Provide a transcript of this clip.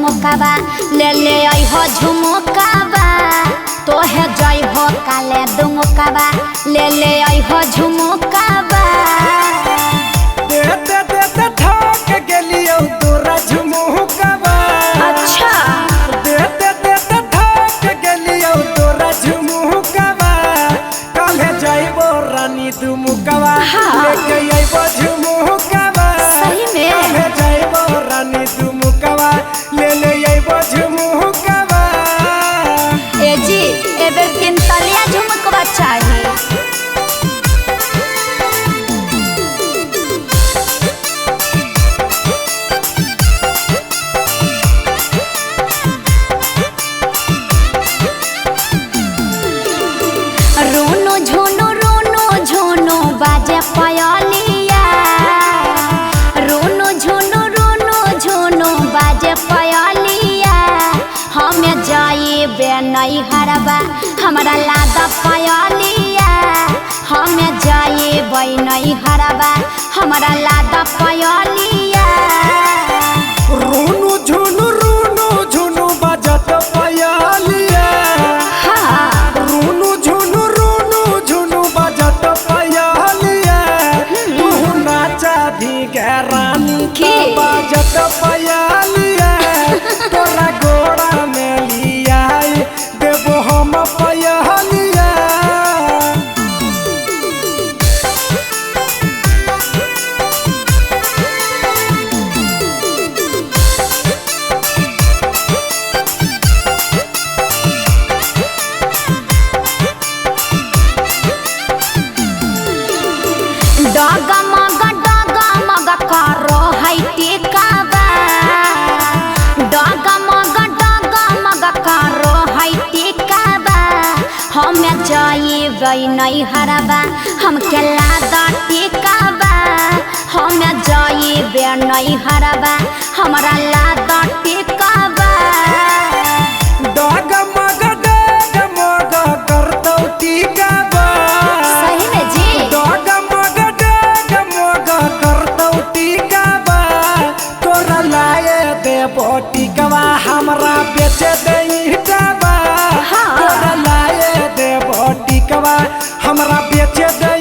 झुमुकाबा ले ले आई हो झुमुकाबा तो है जाई हो काले दुमुकाबा ले ले आई हो झुमुकाबा देते देते थक गेलियो तोरा झुमुकाबा। अच्छा देते देते थक गेलियो तोरा झुमुकाबा काले जाइबो रानी दुमुकाबा लेके आइबो झुमुकाबा। सही में काले जाइबो रानी दुमुकाबा ले ले आइबो झुमुकाबा। ए जी एबे तीन तलिया झुमुकवा चाहिए। रोनो झोनो बाजे पयलिया रोनो झोनो बाजे पयलिया हमें जाइबे नहीं हरबा हमारा लादा पयलिया हमें जाइबे नहीं हरबा हमारा लादा पयलिया। रोनो झोनो बाजत पयलिया रोनो झोनो बाजत पयलिया तू नाचा भीगे रानी के बाजत पयलिया तोरा गोड़ा में लिया देबो हम पयलिया। डगमग करो है टिकाबा डगमग करो है टिकाबा हमें जाइबे नहीं हरबा हमके लादा टिकाबा हमें जाइबे नहीं हरबा हमारा लादा टिकाबा। डगमग करतौ टिकाबा। सही में जी डगमग करतौ टिकाबा तोरा लाए देबो टिकाबा हमरा बेचे दे ईटाबा। तोरा लाए देबो टिकाबा हमरा बेचे दे